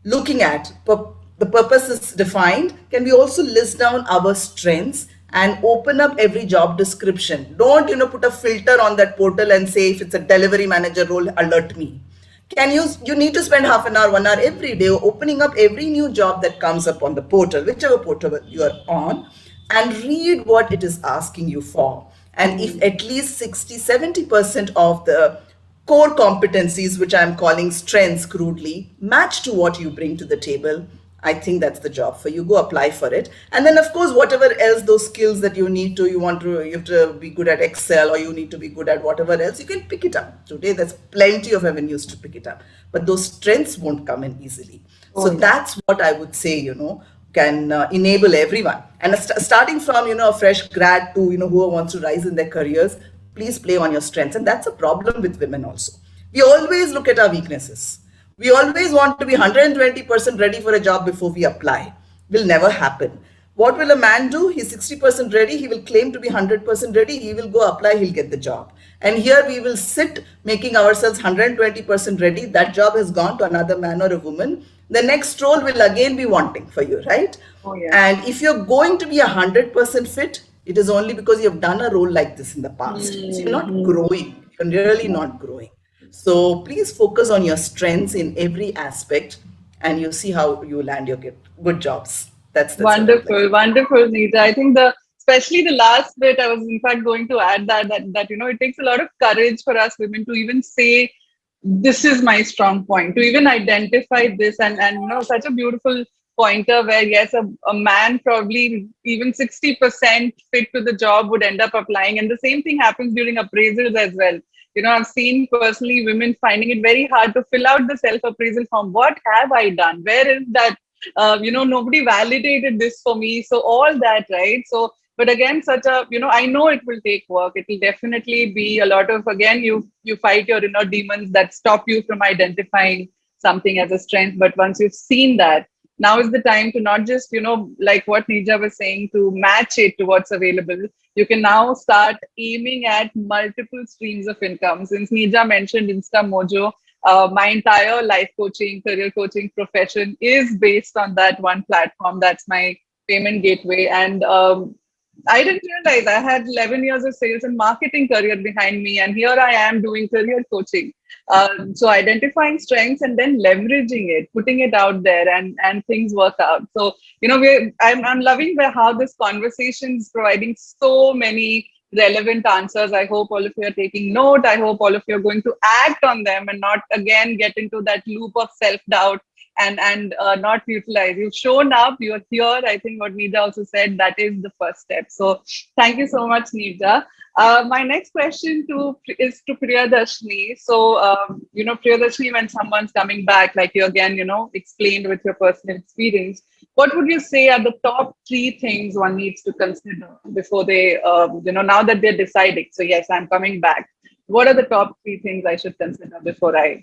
looking at the purpose is defined? Can we also list down our strengths and open up every job description? Don't put a filter on that portal and say, if it's a delivery manager role, alert me. Can you need to spend half an hour, 1 hour every day opening up every new job that comes up on the portal, whichever portal you are on, and read what it is asking you for. And if at least 60-70% of the core competencies, which I'm calling strengths crudely, match to what you bring to the table, I think that's the job for you. Go apply for it. And then of course, whatever else, those skills that you have to be good at Excel, or you need to be good at whatever else, you can pick it up. Today, there's plenty of avenues to pick it up, but those strengths won't come in easily. So that's what I would say, can enable everyone. And starting from, a fresh grad to, who wants to rise in their careers, please play on your strengths. And that's a problem with women also. We always look at our weaknesses. We always want to be 120% ready for a job before we apply. Will never happen. What will a man do? He's 60% ready. He will claim to be 100% ready. He will go apply. He'll get the job. And here we will sit making ourselves 120% ready. That job has gone to another man or a woman. The next role will again be wanting for you, right? Oh, yeah. And if you're going to be 100% fit, it is only because you've done a role like this in the past. So you're not growing. You're really not growing. So please focus on your strengths in every aspect, and you see how you land your good jobs. That's wonderful, wonderful, Neeraja. I think especially the last bit, I was in fact going to add that it takes a lot of courage for us women to even say, this is my strong point, to even identify this, and such a beautiful pointer where yes, a man probably even 60% fit to the job would end up applying, and the same thing happens during appraisals as well. I've seen personally women finding it very hard to fill out the self-appraisal form. What have I done? Where is that? Nobody validated this for me. So all that, right? So, but again, I know it will take work. It will definitely be a lot of, again, you fight your inner demons that stop you from identifying something as a strength. But once you've seen that, now is the time to not just, like what Neeraja was saying, to match it to what's available. You can now start aiming at multiple streams of income. Since Neeraja mentioned Insta Mojo, my entire life coaching, career coaching profession is based on that one platform. That's my payment gateway. And I didn't realize I had 11 years of sales and marketing career behind me, and here I am doing career coaching. So identifying strengths and then leveraging it, putting it out there, and things work out. So I'm loving how this conversation is providing so many relevant answers. I hope all of you are taking note. I hope all of you are going to act on them and not again get into that loop of self-doubt and not utilize. You've shown up, you're here. I think what Neeraja also said, that is the first step. So thank you so much, Neeraja. My next question is to Priya Darshini. So, Priya Darshini, when someone's coming back, like you again, explained with your personal experience, what would you say are the top 3 things one needs to consider before they, now that they're deciding, so yes, I'm coming back. What are the top 3 things I should consider before I,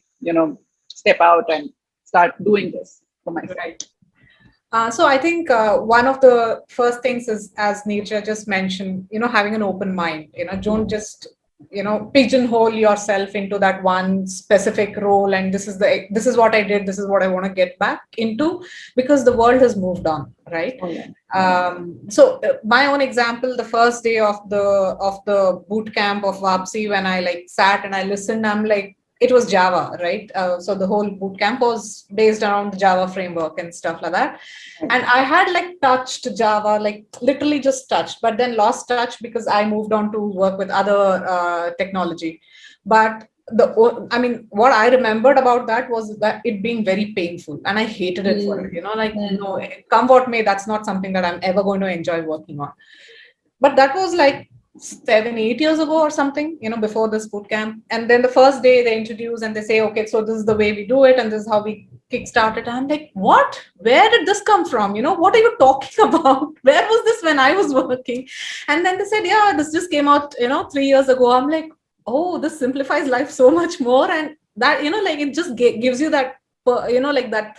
step out and start doing this for myself? Right. So I think one of the first things is, as Neeraja just mentioned, having an open mind. Don't just pigeonhole yourself into that one specific role, and this is what I did, this is what I want to get back into, because the world has moved on, right? Oh, yeah. So my own example, the first day of the boot camp of Vapsi, when I sat and I listened, I'm like, it was Java, right? So the whole boot camp was based around the Java framework and stuff like that. And I had touched Java, literally just touched, but then lost touch because I moved on to work with other technology. But what I remembered about that was that it being very painful, and I hated it for it. Come what may, that's not something that I'm ever going to enjoy working on. But that was 7-8 years ago or something, before this boot camp. And then the first day they introduce and they say, okay, so this is the way we do it, and this is how we kickstart it. I'm like, what? Where did this come from? What are you talking about? Where was this when I was working? And then they said, yeah, this just came out, 3 years ago. I'm like, oh, this simplifies life so much more. And that, it just gives you that like that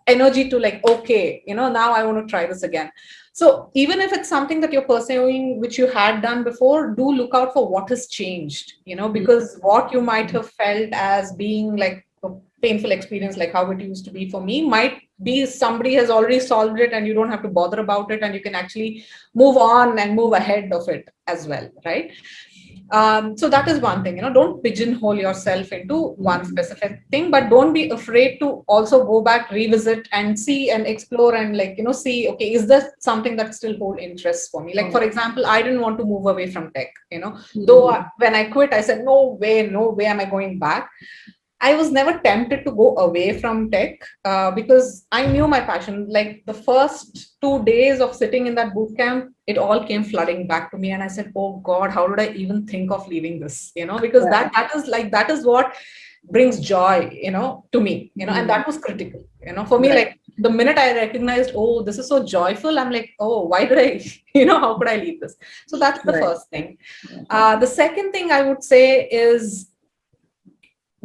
energy to like, okay, now I want to try this again. So even if it's something that you're pursuing which you had done before, do look out for what has changed, because what you might have felt as being like a painful experience, like how it used to be for me, might be somebody has already solved it and you don't have to bother about it, and you can actually move on and move ahead of it as well, right? So that is one thing, don't pigeonhole yourself into one specific thing, but don't be afraid to also go back, revisit and see and explore and like, see, okay, is there something that still hold interest for me? Like, for example, I didn't want to move away from tech, though when I quit, I said, no way am I going back. I was never tempted to go away from tech because I knew my passion. Like the first 2 days of sitting in that boot camp, it all came flooding back to me, and I said, "Oh God, how did I even think of leaving this?" Because that is what brings joy, to me, and that was critical, for me. Like the minute I recognized, oh, this is so joyful, I'm like, oh, why did I, how could I leave this? So that's the first thing. The second thing I would say is,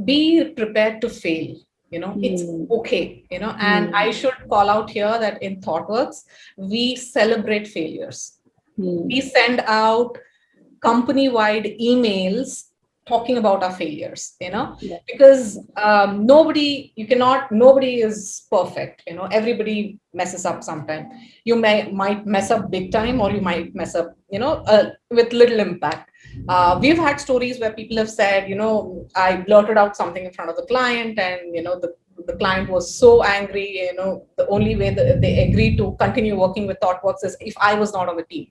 be prepared to fail. It's okay. And I should call out here that in ThoughtWorks, we celebrate failures. We send out company-wide emails talking about our failures, because nobody is perfect. Everybody messes up sometime. You might mess up big time, or you might mess up, with little impact. We've had stories where people have said, I blurted out something in front of the client, and the client was so angry. The only way that they agreed to continue working with ThoughtWorks is if I was not on the team.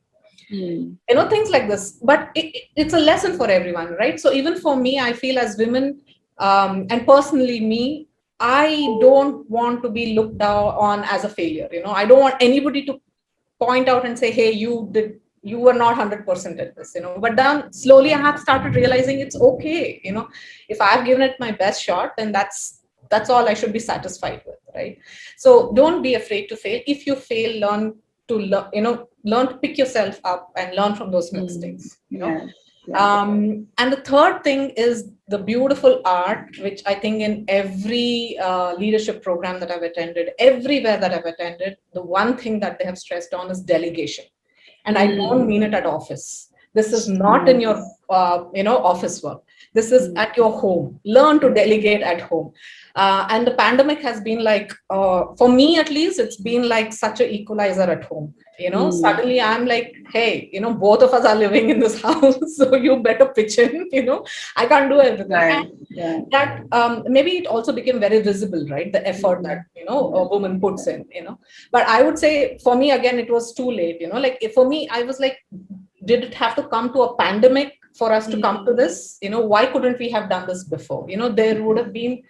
Things like this. But it's a lesson for everyone, right? So even for me, I feel as women, and personally me, I don't want to be looked down on as a failure. I don't want anybody to point out and say, hey, you were not 100% at this, but then slowly I have started realizing it's okay. If I've given it my best shot, then that's all I should be satisfied with, right? So don't be afraid to fail. If you fail, learn to pick yourself up and learn from those mistakes, and the third thing is the beautiful art, which I think in every leadership program that I've attended, everywhere that I've attended, the one thing that they have stressed on is delegation. And I don't mean it at office. This is not in your office work. This is at your home. Learn to delegate at home. And the pandemic has been like, for me at least, it's been like such an equalizer at home. Suddenly I'm like, hey, both of us are living in this house, so you better pitch in. I can't do everything. Right. And that maybe it also became very visible, right? The effort that a woman puts in. But I would say for me again, it was too late. Like for me, I was like, did it have to come to a pandemic for us to come to this? Why couldn't we have done this before? There would have been,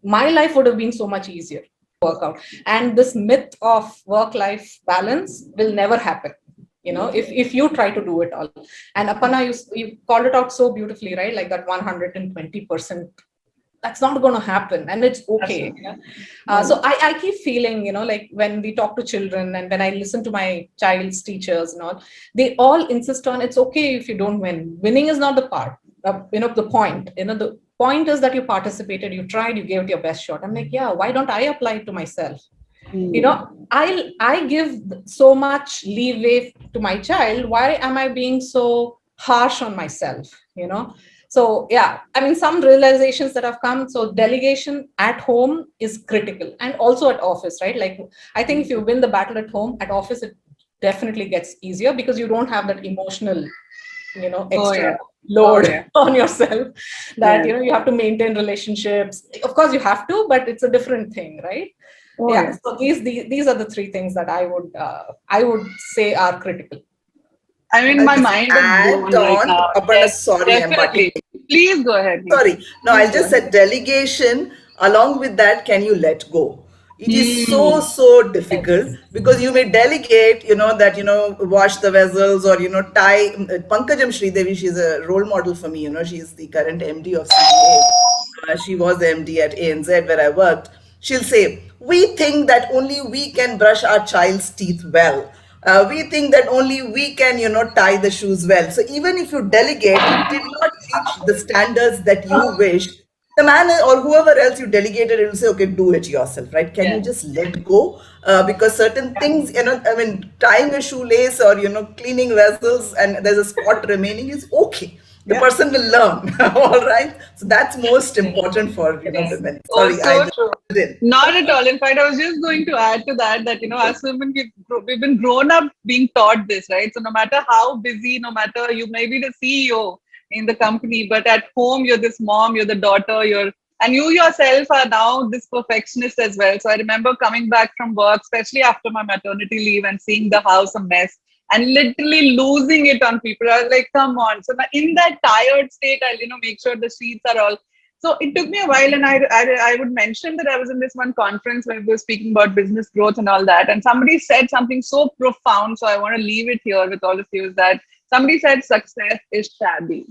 my life would have been so much easier to work out. And this myth of work-life balance will never happen, if you try to do it all. And Aparna, you called it out so beautifully, right? Like that 120%. That's not going to happen, and it's okay. So I keep feeling, like when we talk to children and when I listen to my child's teachers and all, they all insist on, it's okay if you don't win. Winning is not the part, the point. The point is that you participated, you tried, you gave it your best shot. I'm like, yeah, why don't I apply it to myself? I give so much leeway to my child. Why am I being so harsh on myself? So yeah, I mean, some realizations that have come. So delegation at home is critical, and also at office, right? Like I think if you win the battle at home, at office it definitely gets easier because you don't have that emotional, extra load on yourself that you have to maintain relationships. Of course, you have to, but it's a different thing, right? So these are the three things that I would say are critical. I mean, my mind is blown right now. Aparna, sorry, I'm definitely. Please go ahead. Sorry. No, I'll just say delegation. Along with that, can you let go? It is so difficult because you may delegate, that, wash the vessels or, tie. Pankajam Sridevi, she's a role model for me. She's the current MD of CPA. She was the MD at ANZ where I worked. She'll say, we think that only we can brush our child's teeth well. We think that only we can, tie the shoes well. So even if you delegate, it did not reach the standards that you wish. the man or whoever else you delegated, it will say, okay, do it yourself, right? Can you just let go? Because certain things, I mean, tying a shoelace or, cleaning vessels and there's a spot remaining is okay. The person will learn. All right. So that's most important for, women. Oh, Sorry, I so just true. did. Not at all. In fact, I was just going to add to that, as women, we've been grown up being taught this, right? So no matter how busy, no matter you may be the CEO in the company, but at home, you're this mom, you're the daughter, and you yourself are now this perfectionist as well. So I remember coming back from work, especially after my maternity leave, and seeing the house a mess and literally losing it on people. I was like, come on. So in that tired state, I'll, make sure the sheets are all. So it took me a while, and I would mention that I was in this one conference where we were speaking about business growth and all that. And somebody said something so profound. So I want to leave it here with all of you, is that somebody said success is shabby.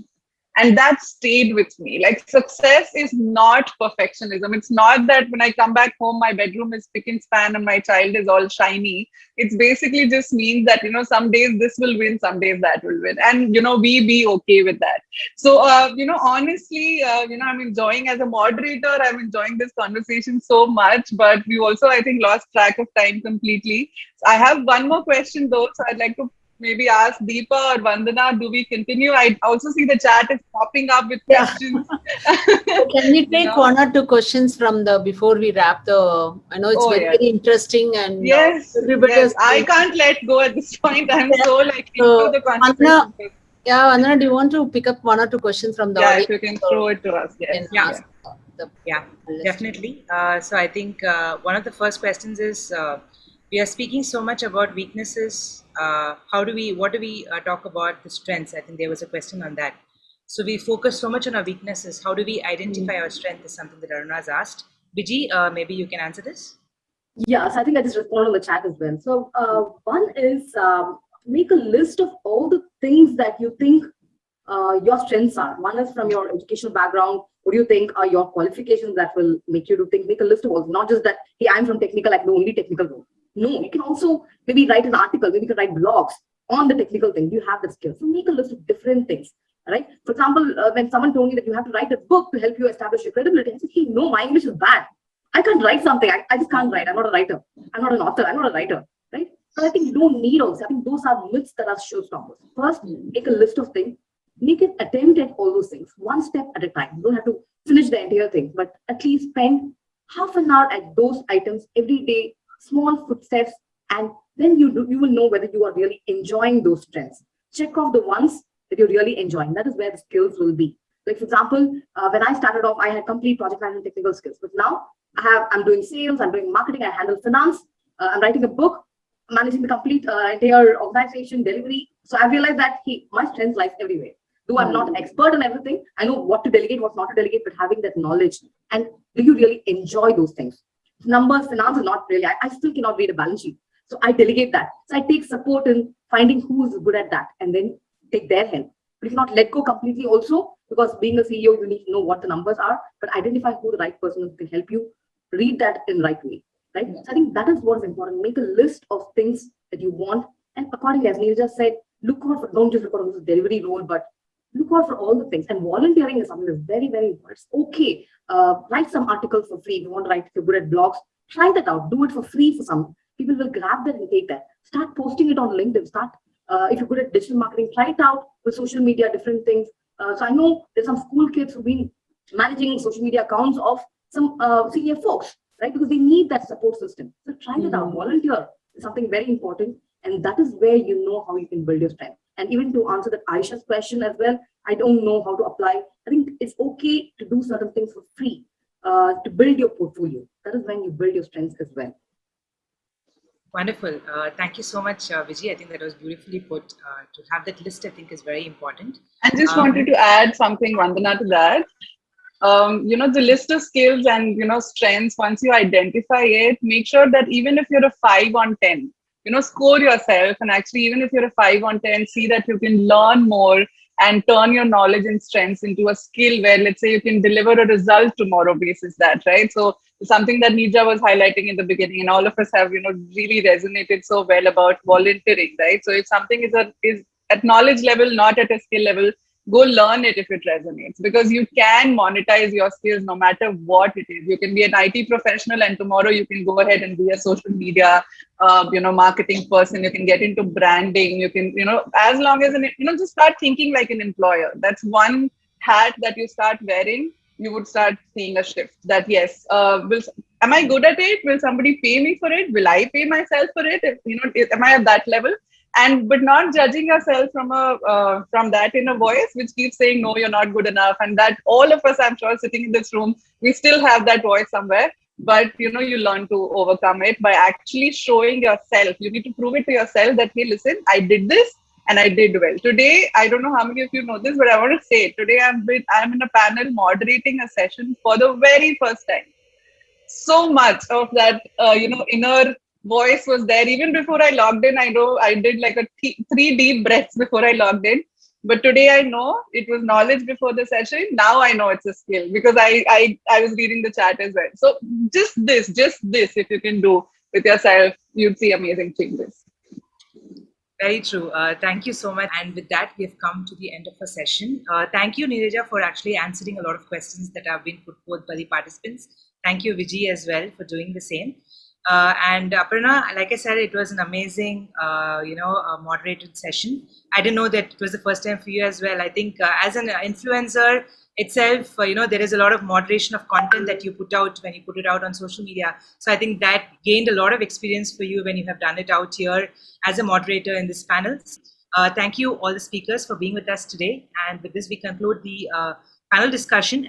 And that stayed with me. Like, success is not perfectionism. It's not that when I come back home, my bedroom is spick and span and my child is all shiny. It's basically just means that, some days this will win, some days that will win. And, we be okay with that. So, honestly, I'm enjoying as a moderator, I'm enjoying this conversation so much, but we also, I think, lost track of time completely. So I have one more question though. So I'd like to maybe ask Deepa or Vandana, do we continue? I also see the chat is popping up with questions. So can we take one or two questions from before we wrap the, I know it's very interesting and yes, everybody I can't let go at this point. I'm so into the conversation. Vandana, do you want to pick up one or two questions from the audience? If you can throw it to us. Yes. Definitely. So I think one of the first questions is, we are speaking so much about weaknesses. What do we talk about the strengths? I think there was a question on that. So we focus so much on our weaknesses. How do we identify our strength is something that Aruna has asked. Viji, maybe you can answer this. Yes, I think I just responded on the chat as well. So one is make a list of all the things that you think your strengths are. One is from your educational background. What do you think are your qualifications that will make you to think? Make a list of all. Not just that, hey, I'm from technical, I can do only technical role. No, you can also maybe write an article, maybe you can write blogs on the technical thing. You have the skill. So make a list of different things. Right? For example, when someone told me that you have to write a book to help you establish your credibility, I said, hey, no, my English is bad. I can't write something. I just can't write. I'm not a writer. I'm not an author. I'm not a writer. Right? So I think you don't need all this. I think those are myths that are showstoppers. First, make a list of things. Make an attempt at all those things, one step at a time. You don't have to finish the entire thing, but at least spend half an hour at those items every day, small footsteps, and then you will know whether you are really enjoying those strengths. Check off the ones that you're really enjoying. That is where the skills will be. Like, for example, when I started off, I had complete project management technical skills, but now I'm doing sales, I'm doing marketing, I handle finance, I'm writing a book, managing the complete entire organization, delivery. So I realized that my strength lies everywhere. Though I'm not an expert in everything, I know what to delegate, what not to delegate, but having that knowledge. And do you really enjoy those things? Numbers, finance is not really, I still cannot read a balance sheet. So I delegate that. So I take support in finding who is good at that and then take their help. But you cannot let go completely also, because being a CEO, you need to know what the numbers are, but identify who the right person is who can help you read that in the right way. Right? So I think that is what is important. Make a list of things that you want. And accordingly, as Neeraja said, look out for, don't just look out for the delivery role, but look out for all the things. And volunteering is something that's very, very important. It's okay. Write some articles for free. If you want to write, if you're good at blogs, try that out. Do it for free for some. People will grab that and take that. Start posting it on LinkedIn. If you're good at digital marketing, try it out with social media, different things. So I know there's some school kids who've been managing social media accounts of some senior folks, right? Because they need that support system. So try that out. Volunteer is something very important. And that is where you know how you can build your strength. And even to answer that Aisha's question as well, I don't know how to apply. I think it's okay to do certain things for free to build your portfolio. That is when you build your strengths as well. Wonderful. Thank you so much, Viji. I think that was beautifully put. To have that list, I think, is very important. I just wanted to add something, Vandana, to that. The list of skills and, strengths, once you identify it, make sure that even if you're a 5 on 10, score yourself. And actually, even if you're a 5 on 10, see that you can learn more and turn your knowledge and strengths into a skill where, let's say, you can deliver a result tomorrow basis that, right? So something that Neeraja was highlighting in the beginning, and all of us have, really resonated so well about volunteering, right? So if something is at knowledge level, not at a skill level, go learn it if it resonates, because you can monetize your skills no matter what it is. You can be an IT professional and tomorrow you can go ahead and be a social media marketing person. You can get into branding. You can, as long as just start thinking like an employer. That's one hat that you start wearing. You would start seeing a shift that yes, am I good at it? Will somebody pay me for it? Will I pay myself for it? Am I at that level? And but not judging yourself from that inner voice which keeps saying no, you're not good enough. And that all of us, I'm sure, sitting in this room, we still have that voice somewhere. But you learn to overcome it by actually showing yourself. You need to prove it to yourself that, hey, listen, I did this and I did well today. I don't know how many of you know this, but I want to say it. Today I'm in a panel moderating a session for the very first time. So much of that inner voice was there. Even before I logged in, I know I did like three deep breaths before I logged in. But today I know it was knowledge before the session. Now I know it's a skill because I was reading the chat as well. So just this, if you can do with yourself, you'd see amazing changes. Very true. Thank you so much. And with that, we've come to the end of our session. Thank you, Neeraja, for actually answering a lot of questions that have been put forth by the participants. Thank you, Viji, as well, for doing the same. And Aparna, like I said, it was an amazing, moderated session. I didn't know that it was the first time for you as well. I think as an influencer itself, there is a lot of moderation of content that you put out when you put it out on social media. So I think that gained a lot of experience for you when you have done it out here as a moderator in this panel. Thank you, all the speakers, for being with us today. And with this, we conclude the panel discussion.